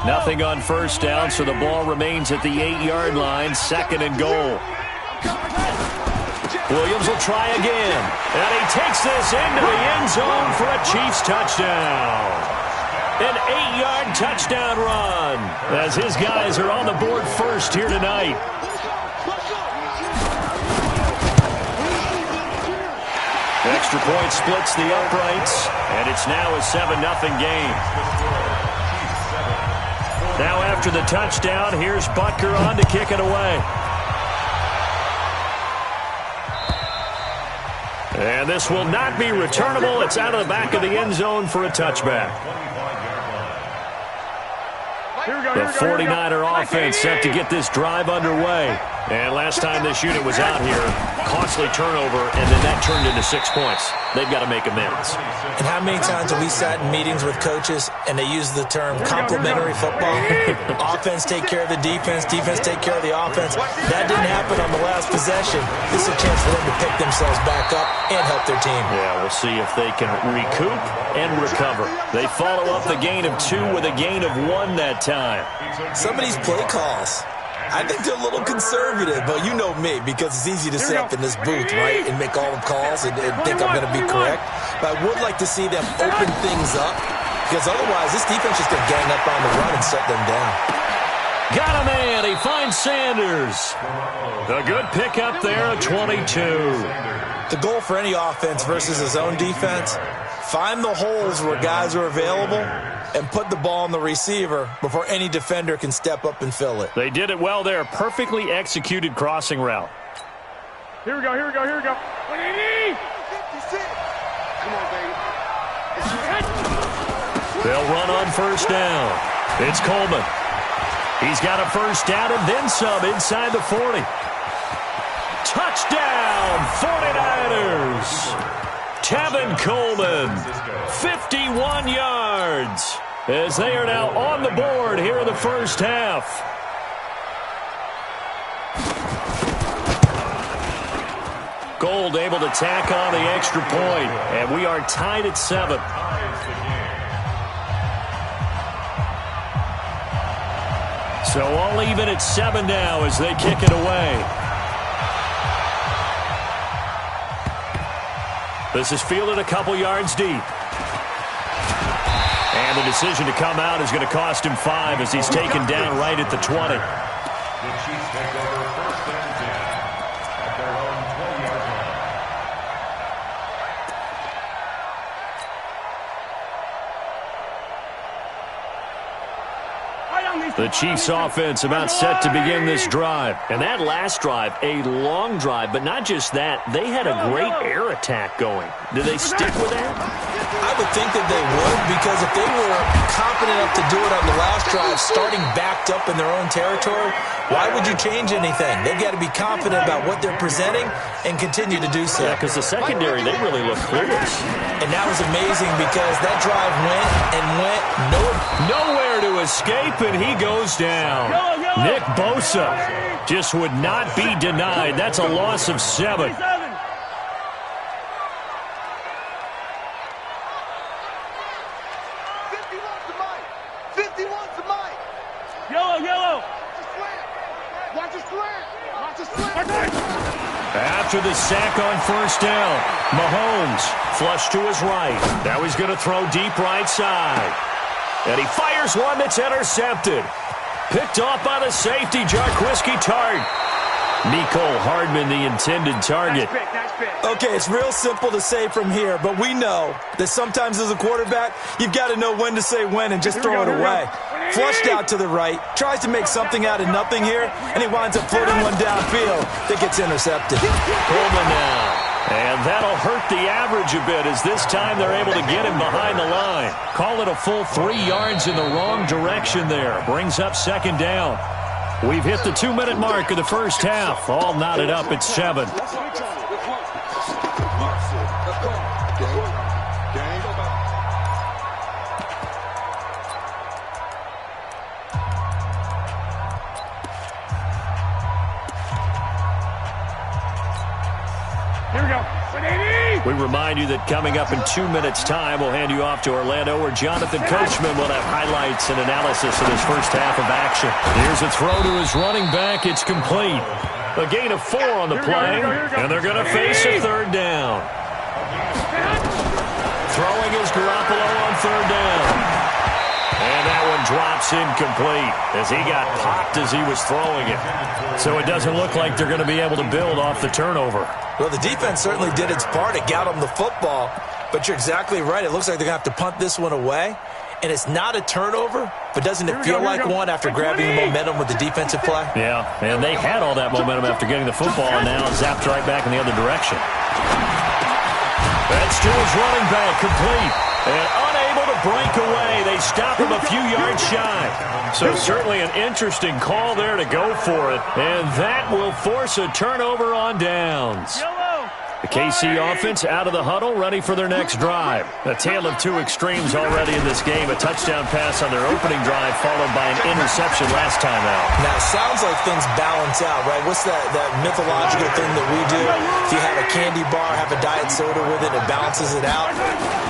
Nothing on first down, so the ball remains at the 8-yard line, 2nd and goal. Williams will try again, and he takes this into the end zone for a Chiefs touchdown. An 8-yard touchdown run as his guys are on the board first here tonight. Extra point splits the uprights, and it's now a 7-0 game. Now after the touchdown, here's Butker on to kick it away. And this will not be returnable. It's out of the back of the end zone for a touchback. The 49er offense set to get this drive underway. And last time this unit was out here, costly turnover, and then that turned into 6 points. They've got to make amends. And how many times have we sat in meetings with coaches and they use the term complementary football? Offense take care of the defense, defense take care of the offense. That didn't happen on the last possession. This is a chance for them to pick themselves back up and help their team. Yeah, we'll see if they can recoup and recover. They follow up the gain of 2 with a gain of 1 that time. Some of these play calls, I think they're a little conservative, but you know me, because it's easy to sit up in this booth, right, and make all the calls and think I'm going to be correct. But I would like to see them open things up, because otherwise this defense is going to gang up on the run and shut them down. Got a man. He finds Sanders. A good pickup there at 22. The goal for any offense versus his own defense, find the holes where guys are available and put the ball on the receiver before any defender can step up and fill it. They did it well there. Perfectly executed crossing route. Here we go, here we go, here we go. Come on, baby. They'll run on first down. It's Coleman. He's got a first down and then some inside the 40. Touchdown, 49ers. Tevin Coleman, 51 yards, as they are now on the board here in the first half. Gold able to tack on the extra point, and we are tied at 7. So all even at 7 now as they kick it away. This is fielded a couple yards deep. And the decision to come out is going to cost him 5 as he's taken down right at the 20. The Chiefs take over first and 10 at their own 20-yard line. The Chiefs offense about set to begin this drive. And that last drive, a long drive, but not just that. They had a great air attack going. Did they stick with that? I would think that they would, because if they were confident enough to do it on the last drive, starting backed up in their own territory, why would you change anything? They've got to be confident about what they're presenting and continue to do so. Yeah, because the secondary, they really look clueless. And that was amazing because that drive went and went nowhere to escape, and he goes down. Nick Bosa just would not be denied. That's a loss of 7. After the sack on first down, Mahomes flush to his right. Now he's going to throw deep right side. And he fires one that's intercepted. Picked off by the safety, Jarquiski Tart. Mecole Hardman, the intended target. Okay, it's real simple to say from here, but we know that sometimes as a quarterback, you've got to know when to say when and just throw it away. Flushed out to the right, tries to make something out of nothing here, and he winds up floating one downfield that gets intercepted. Coleman now. And that'll hurt the average a bit as this time they're able to get him behind the line. Call it a full 3 yards in the wrong direction there. Brings up second down. We've hit the 2-minute mark of the first half. All knotted up at 7. Here we go. We remind you that coming up in 2 minutes' time, we'll hand you off to Orlando, where Jonathan Coachman will have highlights and analysis of his first half of action. Here's a throw to his running back. It's complete. A gain of 4 on the play, and they're going to face a third down. Throwing is Garoppolo on third down. And that one drops incomplete as he got popped as he was throwing it. So it doesn't look like they're going to be able to build off the turnover. Well, the defense certainly did its part. It got them the football. But you're exactly right. It looks like they're going to have to punt this one away. And it's not a turnover, but doesn't it feel like one after grabbing momentum with the defensive play? Yeah, and they had all that momentum after getting the football, and now zapped right back in the other direction. That's to his running back, complete. And unable to break away. They stop him a few yards shy. So certainly an interesting call there to go for it. And that will force a turnover on downs. The KC offense out of the huddle, ready for their next drive. A tale of two extremes already in this game. A touchdown pass on their opening drive, followed by an interception last time out. Now, it sounds like things balance out, right? What's that mythological thing that we do? If you have a candy bar, have a diet soda with it, it balances it out.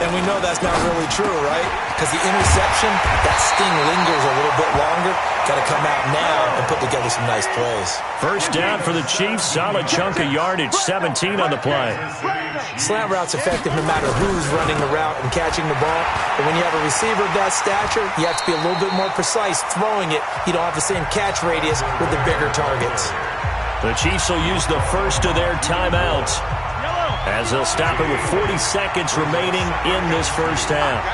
And we know that's not really true, right? Because the interception, that sting lingers a little bit longer. Got to come out now and put together some nice plays. First down for the Chiefs. Solid chunk of yardage, 17 on the play. Slant route's effective no matter who's running the route and catching the ball. But when you have a receiver of that stature, you have to be a little bit more precise throwing it. You don't have the same catch radius with the bigger targets. The Chiefs will use the first of their timeouts as they'll stop it with 40 seconds remaining in this first half.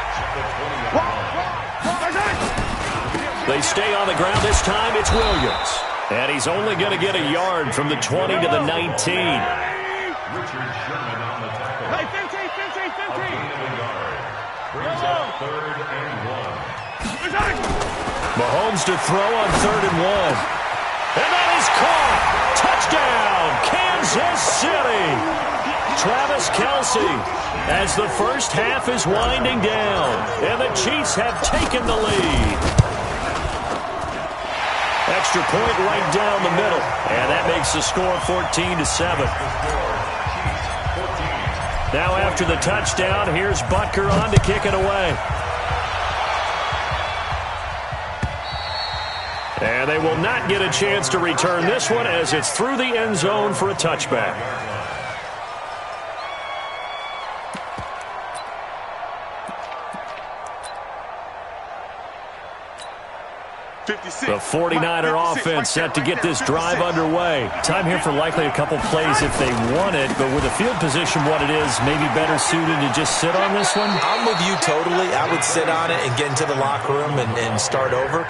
They stay on the ground. This time it's Williams. And he's only going to get a yard from the 20 to the 19. Richard Sherman on the tackle. Hey, 15. Brings up 3rd and 1. Mahomes to throw on 3rd and 1. And that is caught. Touchdown, Kansas City. Travis Kelce as the first half is winding down. And the Chiefs have taken the lead. Extra point right down the middle. And that makes the score 14-7. Now after the touchdown, here's Butker on to kick it away. And they will not get a chance to return this one as it's through the end zone for a touchback. The 49er offense set to get this drive underway. Time here for likely a couple plays if they want it, but with the field position what it is, maybe better suited to just sit on this one? I'm with you totally. I would sit on it and get into the locker room and start over.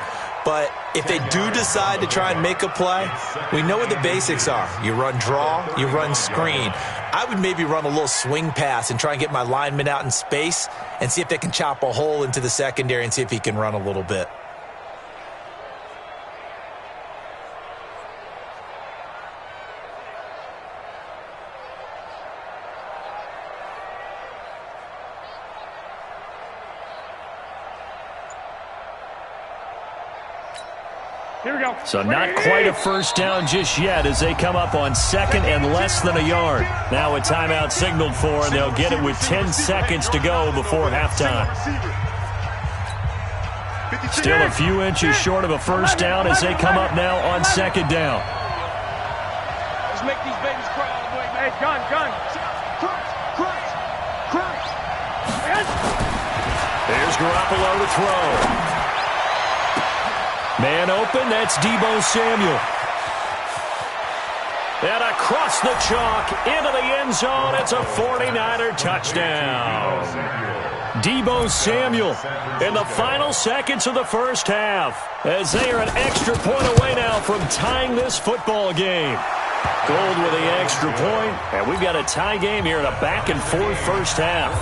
But if they do decide to try and make a play, we know what the basics are. You run draw, you run screen. I would maybe run a little swing pass and try and get my lineman out in space and see if they can chop a hole into the secondary and see if he can run a little bit. Here we go. So not quite a first down just yet as they come up on 2nd and less than a yard. Now a timeout signaled for, and they'll get it with 10 seconds to go before halftime. Still a few inches short of a first down as they come up now on 2nd down. Let's make these babies cry all the way. Hey, gun. Crunch. There's Garoppolo to throw. Man open, that's Deebo Samuel. And across the chalk, into the end zone, it's a 49er touchdown. Deebo Samuel in the final seconds of the first half as they are an extra point away now from tying this football game. Gold with the extra point, and we've got a tie game here in a back-and-forth first half.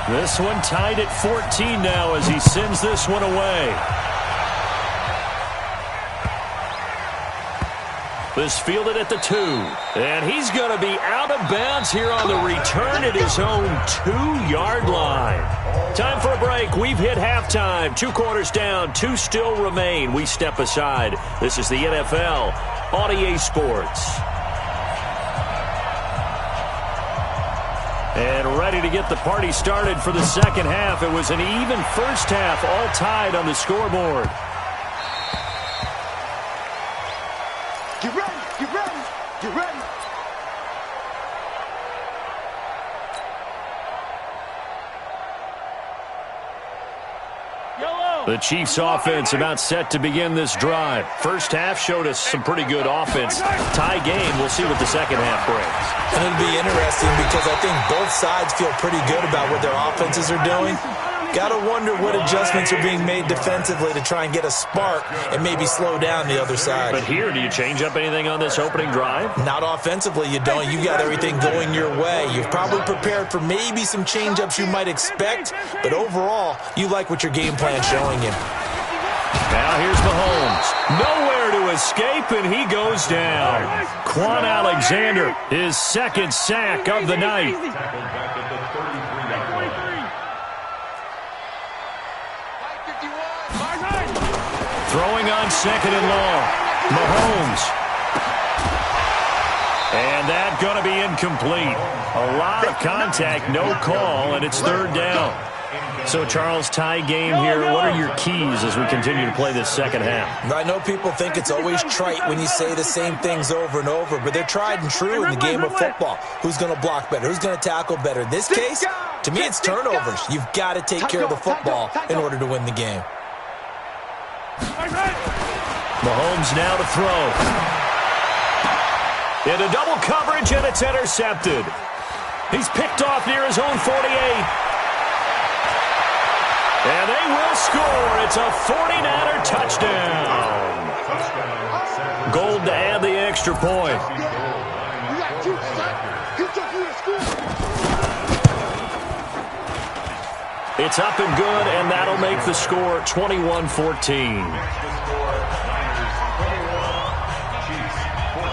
This one tied at 14 now as he sends this one away. This fielded at the 2. And he's going to be out of bounds here on the return at his own 2-yard line. Time for a break. We've hit halftime. 2 quarters down. 2 still remain. We step aside. This is the NFL on EA Sports. And ready to get the party started for the second half. It was an even first half, all tied on the scoreboard. Get ready, get ready, get ready. The Chiefs' offense about set to begin this drive. First half showed us some pretty good offense. Tie game. We'll see what the second half brings. And it'll be interesting because I think both sides feel pretty good about what their offenses are doing. Got to wonder what adjustments are being made defensively to try and get a spark and maybe slow down the other side. But here, do you change up anything on this opening drive? Not offensively, you don't. You got everything going your way. You've probably prepared for maybe some change-ups you might expect, but overall, you like what your game plan's showing you. Now here's Mahomes. Nowhere to escape, and he goes down. Quan Alexander, his second sack of the night. Throwing on second and long. Mahomes. And that going to be incomplete. A lot of contact, no call, and it's third down. So, Charles, tie game here. What are your keys as we continue to play this second half? I know people think it's always trite when you say the same things over and over, but they're tried and true in the game of football. Who's going to block better? Who's going to tackle better? In this case, to me, it's turnovers. You've got to take care of the football in order to win the game. Mahomes now to throw. Into double coverage, and it's intercepted. He's picked off near his own 48. And they will score. It's a 49er touchdown. Gold to add the extra point. It's up and good, and that'll make the score 21-14.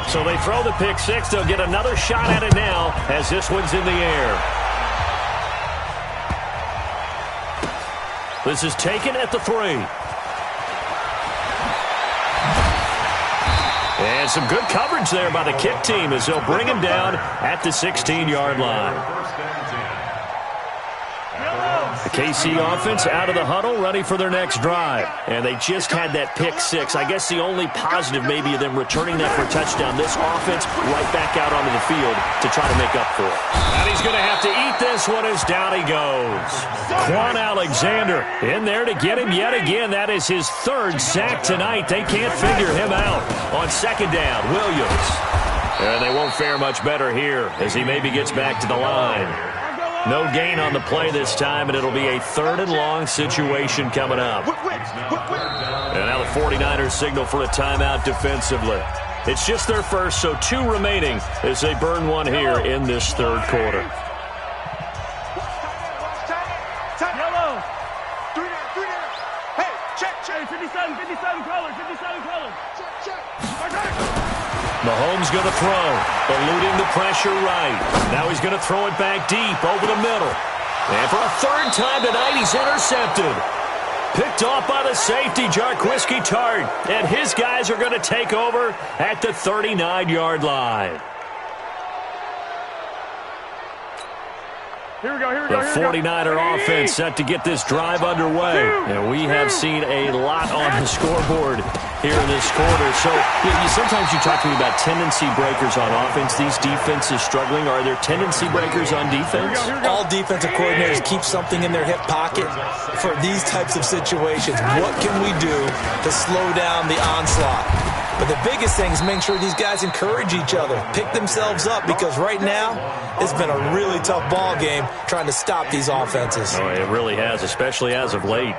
So they throw the pick six. They'll get another shot at it now as this one's in the air. This is taken at the 3. And some good coverage there by the kick team as they'll bring him down at the 16-yard line. The KC offense out of the huddle, ready for their next drive. And they just had that pick six. I guess the only positive maybe of them returning that for a touchdown. This offense right back out onto the field to try to make up for it. And he's going to have to eat this one as down he goes. Quan Alexander in there to get him yet again. That is his third sack tonight. They can't figure him out. On second down, Williams. And they won't fare much better here as he maybe gets back to the line. No gain on the play this time, and it'll be a third and long situation coming up. And now the 49ers signal for a timeout defensively. It's just their first, so 2 remaining as they burn one here in this third quarter. Hey, check. 57 colors. Mahomes going to throw, eluding the pressure right. Now he's going to throw it back deep over the middle. And for a third time tonight, he's intercepted. Picked off by the safety, Jarquiski Tart. And his guys are going to take over at the 39-yard line. Here we go. The 49er offense set to get this drive underway. And we have seen a lot on the scoreboard here in this quarter. So sometimes you talk to me about tendency breakers on offense. These defenses struggling. Are there tendency breakers on defense? All defensive coordinators keep something in their hip pocket for these types of situations. What can we do to slow down the onslaught? But the biggest thing is make sure these guys encourage each other, pick themselves up, because right now it's been a really tough ball game trying to stop these offenses. Oh, it really has, especially as of late.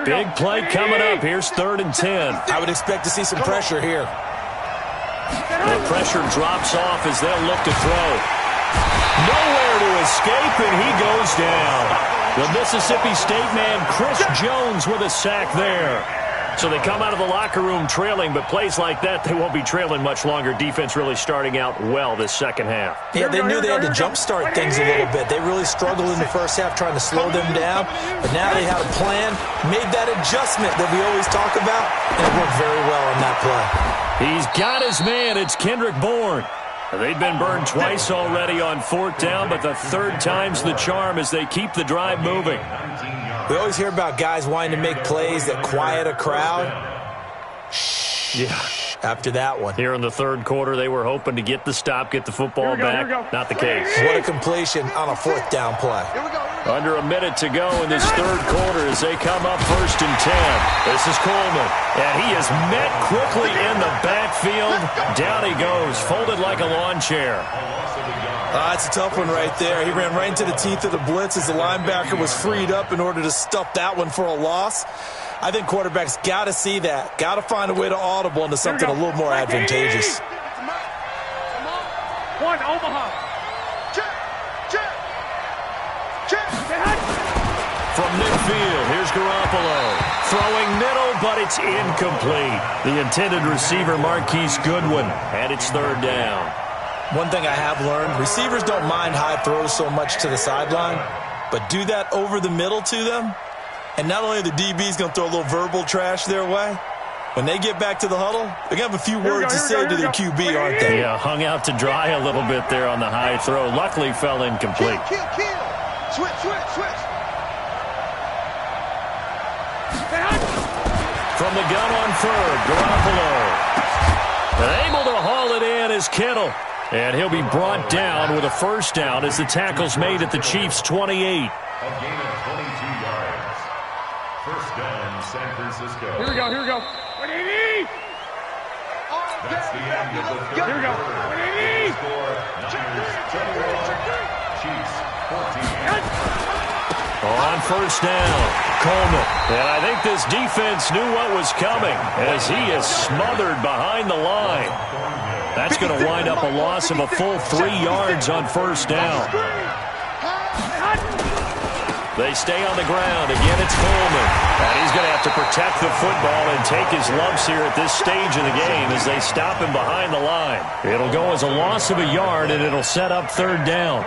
Big play coming up. Here's 3rd and 10. I would expect to see some pressure here. The pressure drops off as they'll look to throw. Nowhere to escape, and he goes down. The Mississippi State man, Chris Jones, with a sack there. So they come out of the locker room trailing, but plays like that, they won't be trailing much longer. Defense really starting out well this second half. Yeah, they knew they had to jumpstart things a little bit. They really struggled in the first half trying to slow them down, but now they had a plan, made that adjustment that we always talk about, and it worked very well on that play. He's got his man. It's Kendrick Bourne. They've been burned twice already on fourth down, but the third time's the charm as they keep the drive moving. We always hear about guys wanting to make plays that quiet a crowd. Yeah. After that one. Here in the third quarter, they were hoping to get the stop, get the football back. Not the case. What a completion on a fourth down play. Under a minute to go in this third quarter as they come up 1st and 10. This is Coleman. And he is met quickly in the backfield. Down he goes, folded like a lawn chair. That's a tough one right there. He ran right into the teeth of the blitz as the linebacker was freed up in order to stuff that one for a loss. I think quarterbacks got to see that. Got to find a way to audible into something a little more advantageous. One, Omaha. Check. From midfield, here's Garoppolo. Throwing middle, but it's incomplete. The intended receiver, Marquise Goodwin, and it's third down. One thing I have learned, receivers don't mind high throws so much to the sideline, but do that over the middle to them, and not only are the DBs going to throw a little verbal trash their way, when they get back to the huddle, they're going to have a few words to say to their QB, aren't they? Yeah, hung out to dry a little bit there on the high throw. Luckily fell incomplete. Kill. Switch. From the gun on third, Garoppolo. And able to haul it in is Kittle. And he'll be brought down with a first down as the tackle's made at the Chiefs' 28. A gain of 22 yards. First down, San Francisco. Here we go. That's the end of the third Here we go. quarter. Score, Niners 21, Chiefs 14. On first down, Coleman. And I think this defense knew what was coming as he is smothered behind the line. That's going to wind up a loss of a full 3 yards on first down. They stay on the ground. Again, it's Coleman. And he's going to have to protect the football and take his lumps here at this stage of the game as they stop him behind the line. It'll go as a loss of a yard, and it'll set up third down.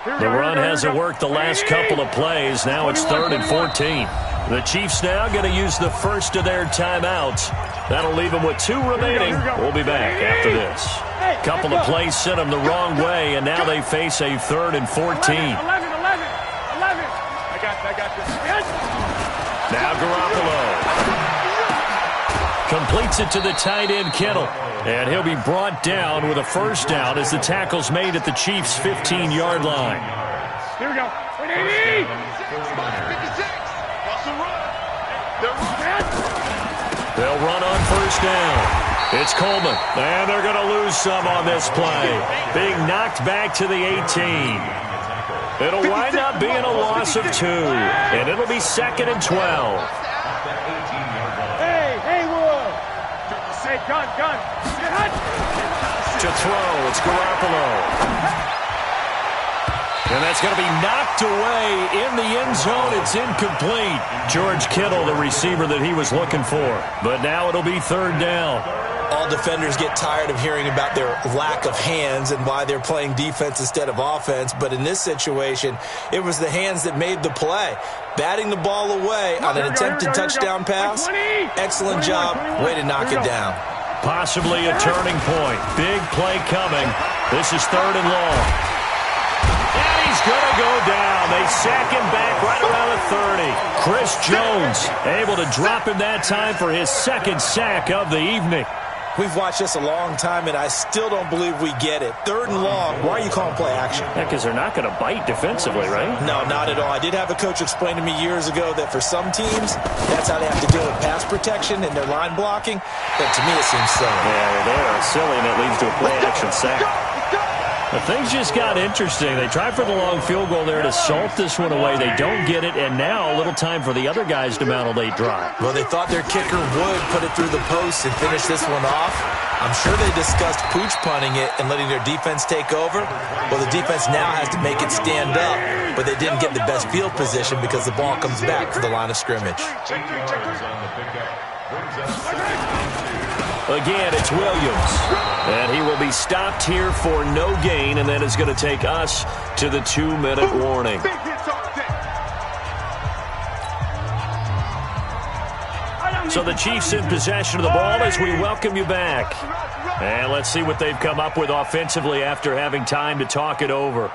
The run hasn't worked the last couple of plays. Now it's 3rd and 14. The Chiefs now going to use the first of their timeouts. That'll leave them with 2 remaining. We'll be back after this. Couple of plays sent them the wrong way, and now they face a 3rd and 14. 11. I got this. Now Garoppolo completes it to the tight end, Kittle. And he'll be brought down with a first down as the tackle's made at the Chiefs' 15-yard line. Here we go. They'll run on first down. It's Coleman, and they're going to lose some on this play. Being knocked back to the 18. It'll wind up being a loss of 2, and it'll be 2nd and 12. Hey, Wood. Hey, gun. To throw, it's Garoppolo. And that's going to be knocked away in the end zone. It's incomplete. George Kittle, the receiver that he was looking for. But now it'll be 3rd down. All defenders get tired of hearing about their lack of hands and why they're playing defense instead of offense. But in this situation, it was the hands that made the play. Batting the ball away on an attempted touchdown pass. Excellent job. Way to knock it down. Possibly a turning point. Big play coming. This is 3rd and long. And he's going to go down. They sack him back right around the 30. Chris Jones able to drop him that time for his 2nd sack of the evening. We've watched this a long time, and I still don't believe we get it. 3rd and long. Why are you calling play action? Yeah, because they're not going to bite defensively, right? No, not at all. I did have a coach explain to me years ago that for some teams, that's how they have to deal with pass protection and their line blocking. But to me, it seems silly. Yeah, they're silly, and it leads to a play action sack. But things just got interesting. They tried for the long field goal there to salt this one away. They don't get it, and now a little time for the other guys to mount a late drive. Well, they thought their kicker would put it through the post and finish this one off. I'm sure they discussed pooch punting it and letting their defense take over. Well, the defense now has to make it stand up, but they didn't get the best field position because the ball comes back to the line of scrimmage. Again, it's Williams. And he will be stopped here for no gain, and that is going to take us to the 2-minute warning. So the Chiefs in possession of the ball as we welcome you back. And let's see what they've come up with offensively after having time to talk it over.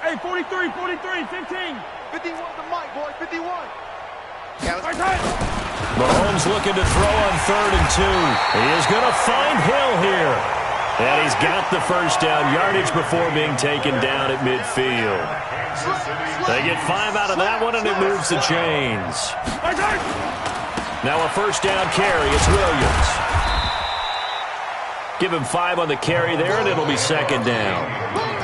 Hey, 43, 43, 15. 51 to Mike, boy, 51. Mahomes looking to throw on 3rd and 2. He is going to find Hill here. And he's got the first down yardage before being taken down at midfield. They get 5 out of that one, and it moves the chains. Now a first down carry. It's Williams. Give him 5 on the carry there, and it'll be 2nd down.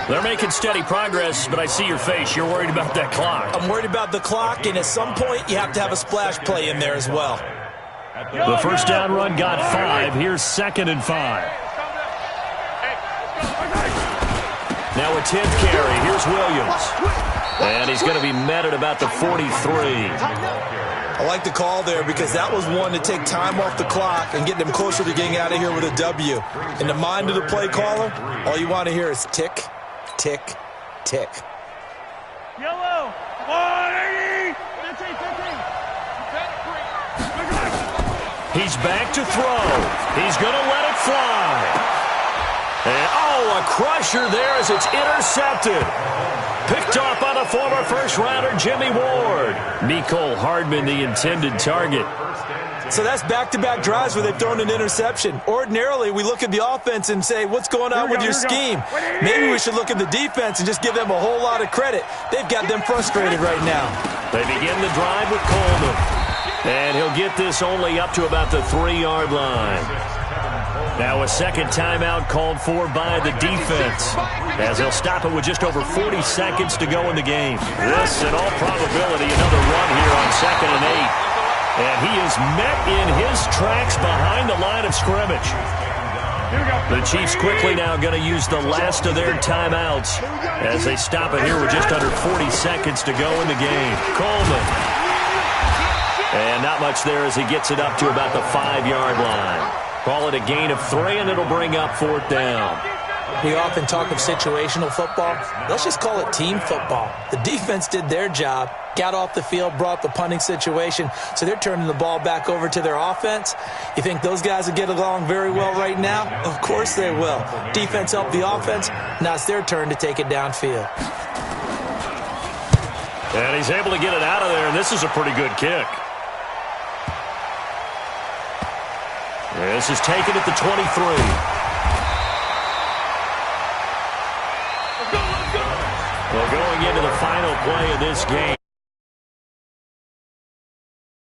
They're making steady progress, but I see your face. You're worried about that clock. I'm worried about the clock, and at some point, you have to have a splash play in there as well. The first down run got 5. Here's 2nd and 5. Now a 10th carry. Here's Williams. And he's going to be met at about the 43. I like the call there because that was one to take time off the clock and get them closer to getting out of here with a W. In the mind of the play caller, all you want to hear is tick, tick, tick. Yellow, 180, 15, 15. He's back to throw. He's going to let it fly. And, oh, a crusher there as it's intercepted. Picked off by the former first-rounder Jimmy Ward. Mecole Hardman, the intended target. So that's back-to-back drives where they've thrown an interception. Ordinarily, we look at the offense and say, what's going on with your scheme? Maybe we should look at the defense and just give them a whole lot of credit. They've got them frustrated right now. They begin the drive with Coleman. And he'll get this only up to about the 3-yard line. Now a second timeout called for by the defense, as they'll stop it with just over 40 seconds to go in the game. This, in all probability, another run here on 2nd and 8. And he is met in his tracks behind the line of scrimmage. The Chiefs quickly now going to use the last of their timeouts as they stop it here with just under 40 seconds to go in the game. Coleman. And not much there as he gets it up to about the 5-yard line. Call it a gain of 3, and it'll bring up 4th down. We often talk of situational football. Let's just call it team football. The defense did their job, got off the field, brought the punting situation, so they're turning the ball back over to their offense. You think those guys will get along very well right now? Of course they will. Defense helped the offense. Now it's their turn to take it downfield. And he's able to get it out of there, and this is a pretty good kick. This is taken at the 23. Well, going into the final play of this game.